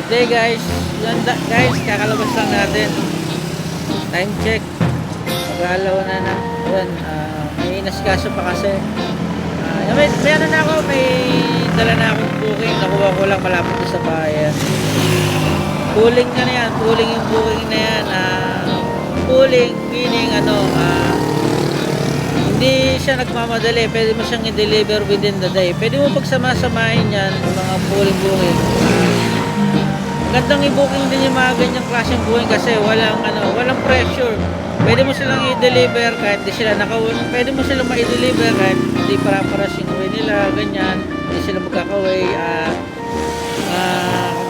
Today guys, guys, kakalabas lang natin. Time check. Mag-aalaw na. Ayan, may inasikaso pa kasi. May ano na ako, may dala na akong booking. Nakuha ko lang malapit sa bahay. Pooling na yan. Pooling yung booking na yan. Pooling meaning hindi siya nagmamadali. Pwede mo siyang i-deliver within the day. Pwede mo pagsama-samahin yan yung mga pooling booking. Gandang i-booking din yung mga ganyang klaseng booking kasi walang pressure. Pwede mo silang i-deliver kahit di sila pwede mo silang ma-i-deliver kahit hindi para-paras yung way nila, ganyan. Hindi sila magkakaway.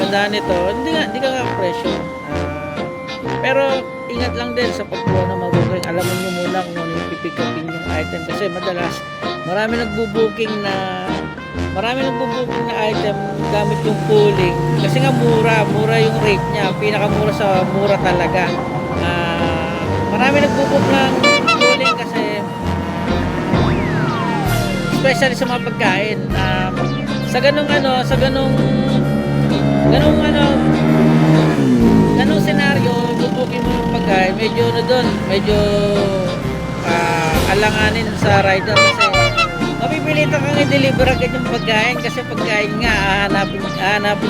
Kagandahan nito, hindi ka pressure. Pero ingat lang din sa pagkuha ng mga booking. Alamin nyo muna kung ano yung pipick upin yung item kasi madalas marami nagbo-booking na item gamit yung pooling kasi nga mura yung rate niya, pinakamura sa mura talaga. Marami nagbo-book ng pooling kasi especially sa mga pagkain. Sa ganung senaryo, bubukin mo yung pagkain, medyo alanganin sa rider kasi mapipilitan kang i-deliver agad yung pagkain kasi pagkain nga hahanapin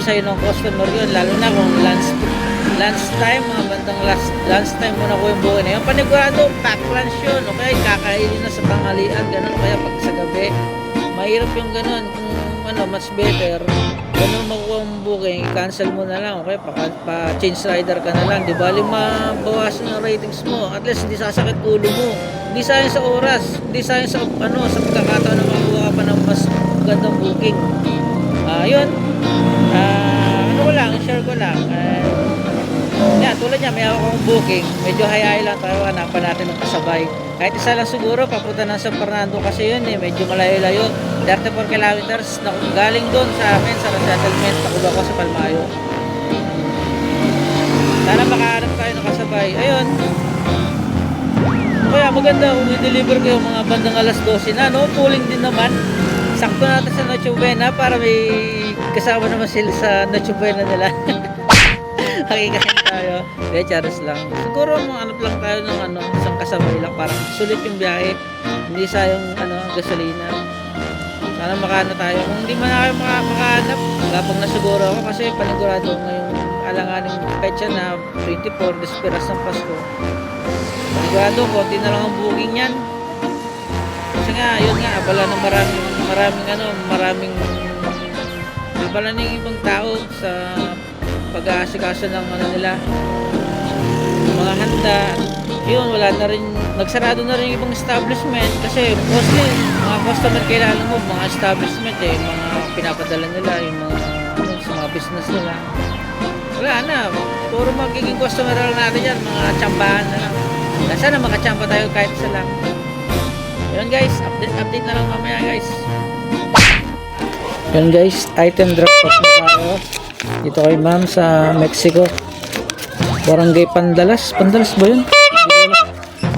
sa'yo ng customer yun, lalo na kung lunch time, mga bandang lunch time mo na ko yung buhay na yun. Panigurado, pack lunch yun, okay? Kakainin na sa tanghalian, ganun. Kaya pag sa gabi, mahirap yung ganun. Kung much better, ganun makuha ang booking, cancel mo na lang, okay? Pa-change rider ka na lang, di bali mabawasan ang ratings mo. At least hindi sasakit ulo mo. Hindi sayang sa oras, hindi sayang sa pagkakataon na makuha ka pa ng mas magandang booking. Yun. Share ko lang. Yan, tulad niya, may ako akong booking. Medyo hayay lang tayo, hanapan natin ng kasabay. Kahit isa lang siguro, papunta ng San Fernando kasi yun medyo malayo-layo. 34 kilometers na galing doon sa amin, sa resettlement. Nakuha ko sa Palmayo. Sana makahanap tayo ng kasabay. Ayun. Kaya maganda kung i-deliver kayo mga bandang alas 12 na, no? Pooling din naman. Sakto natin sa Noche Buena para may kasama naman sila sa Noche Buena nila. Hakikain tayo. Kaya charos lang. Siguro mga lang tayo ng isang kasabay lang para sulit yung biyahe. Hindi sayang gasolina. Sana makahanap tayo. Kung hindi man tayo makahanap, kapag nasiguro ako kasi panigurado ngayong alanganing petsa na 24, desperas ng Pasko. Panigurado, konti na lang ang booking yan. Kasi nga, yun nga, abala ng maraming abala ng ibang tao sa pag-aasikaso ng nila, mga handa. Yun, wala na rin, nagsarado na rin ibang establishment kasi mostly mga customer kailangan mo, mga establishment mga pinapadala nila yung sa mga business nila. Wala na, puro magiging customer lang natin yan, mga tsambahan na lang. Sana makachamba tayo kahit isa lang. Yun guys, update na lang mamaya guys. Yun guys, item drop off na tayo dito kay ma'am sa Mexico, Barangay Pandalas ba yun?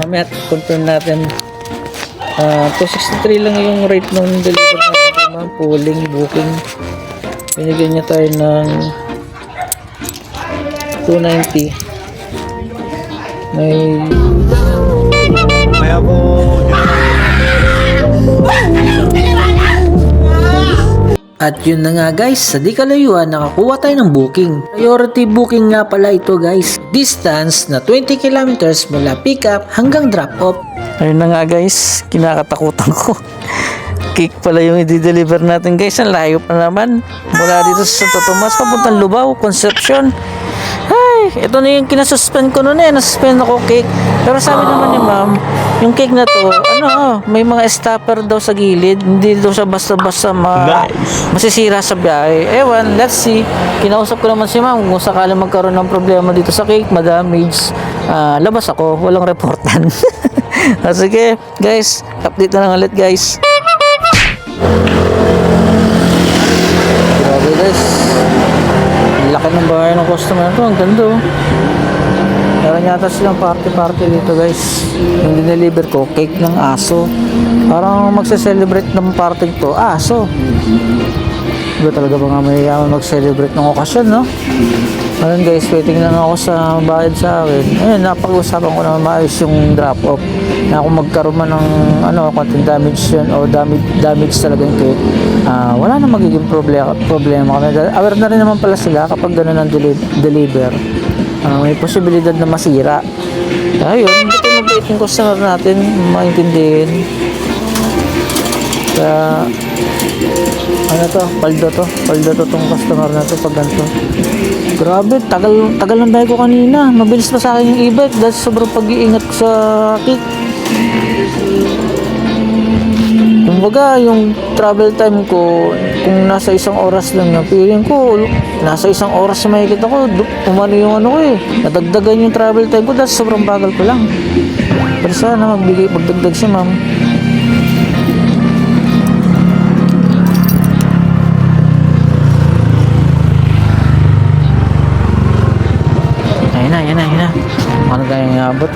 Mamaya confirm natin. 263 lang yung rate nung deliver natin kay ma'am, pooling, booking. Binigyan niya tayo ng 290. May ako at yun na nga guys, sa di kalayuan nakakuha tayo ng booking. Priority booking nga pala ito guys. Distance na 20 kilometers mula pick up hanggang drop off. Ayun na nga guys, kinakatakutan ko. Cake pala yung i-deliver natin guys. Ang layo pa naman. Mula dito sa Santo Tomas papuntang Lubao, Concepcion. Ay, ito na yung kinasuspend ko noon nasuspend ako cake. Pero sabi naman ni ma'am, yung cake na to, may mga stopper daw sa gilid. Hindi daw siya basta-basta masisira sa biyahe. Ewan, let's see. Kinausap ko naman si ma'am kung sakaling magkaroon ng problema dito sa cake, madamage. Labas ako, walang reportan. Sige, guys, update na lang ulit guys. Grabe guys, laki ng bahay ng customer to, ang ganda meron yata silang party dito guys. Yung dineliver ko, cake ng aso, parang magse-celebrate ng party to aso. Iba talaga mga mayayaman mag-celebrate ng okasyon, no? Ayun guys, waiting lang ako sa bayad sa akin. Ayun, napag-usapan ko naman maayos yung drop-off. Na kung magkaroon man ng konting damage yun o damage talaga yung cake, wala na magiging problema kami. Aware na rin naman pala sila kapag gano'n ang deliver. May posibilidad na masira. Ayun, hindi tayo mabait yung customer natin, maintindihin. Kaya, paldo to tong customer na to pag ganito. Grabe, tagal ng dahil ko kanina. Mabilis pa sa akin yung e-bike dahil sobrang pag-iingat ko sa kick. Kumbaga, yung travel time ko, kung nasa 1 oras lang yung feeling ko, nasa 1 oras na makikita ko, umano yung nadagdagan yung travel time ko dahil sobrang bagal ko lang. Pero sana magdagdag siya, ma'am. Ayun na. Ano tayong iabot?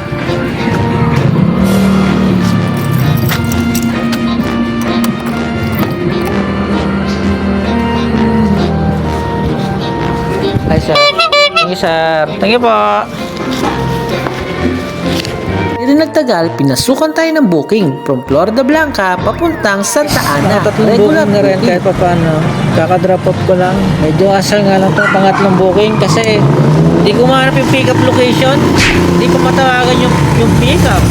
Hi sir. Thank you sir. Thank you po. Hindi nagtagal, pinasukan tayo ng booking from Florida Blanca papuntang Santa Ana. Tatlong booking na rin kahit pa paano. Kaka-drop off ko lang. Medyo asal nga lang ito pangatlong booking kasi hindi ko mahanap yung pick up location. Hindi ko matawagan yung pick up.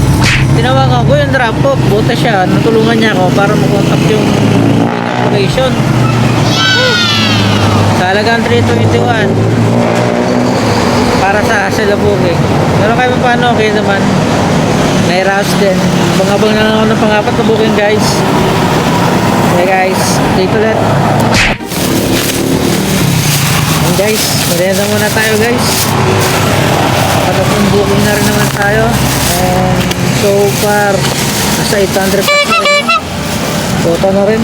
Tinawagan ko yung drop off. Buta siya. Natulungan niya ako para mag-contact yung pick up location. Sa halagang 321 para sa sila booking. Pero kahit pa paano okay naman. May rush din. Abang-abang na lang ako ng pang-apat na booking guys. Okay guys, dito ulit. And guys, merienda muna tayo guys. Patatlong booking na rin naman tayo. And so far, nasa 800 pesos na rin. Toto na rin.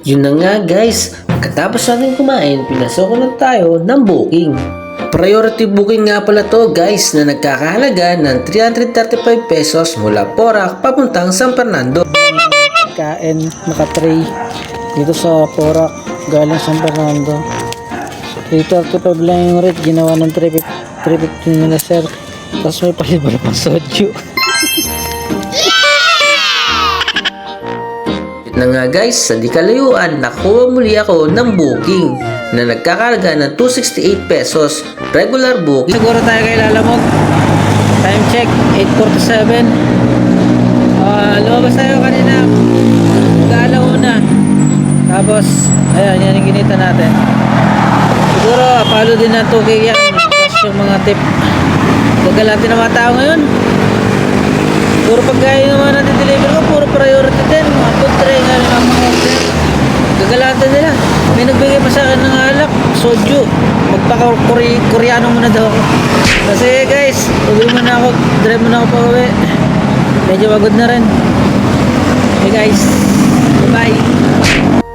Yun na nga guys, pagkatapos natin kumain, pinasukan na tayo ng booking. Priority booking nga pala to guys na nagkakahalaga ng 335 pesos mula Porac papuntang San Fernando. Kain, naka-tray dito sa Porac, galing San Fernando. 335 lang yung rate, ginawa ng 350 nila sir. Tapos may palibala pang soju. Na nga guys, sa di kalayuan, nakuha muli ako ng booking na nagkakalaga ng 268 pesos. Regular booking. Siguro tayo kay Lalamog. Time check, 8:47. Lumabas tayo kanina. Mag-aalauna. Tapos, ayan, yan yung ginita natin. Siguro, apalo din ng 2K yan. Tapos yung mga tip. Gagalatin ng mga tao ngayon. Puro pagkain naman natin deliver ko, puro priority din. Mga food tray nga rin ang mga order. Gagalatan nila. May nagbigay pa sa akin ng alak. Sarap, soju. Magpaka-Koreano muna daw ako. Kasi guys, uwi muna ako. Drive muna ako pa uwi. Medyo pagod na rin. Okay guys, bye.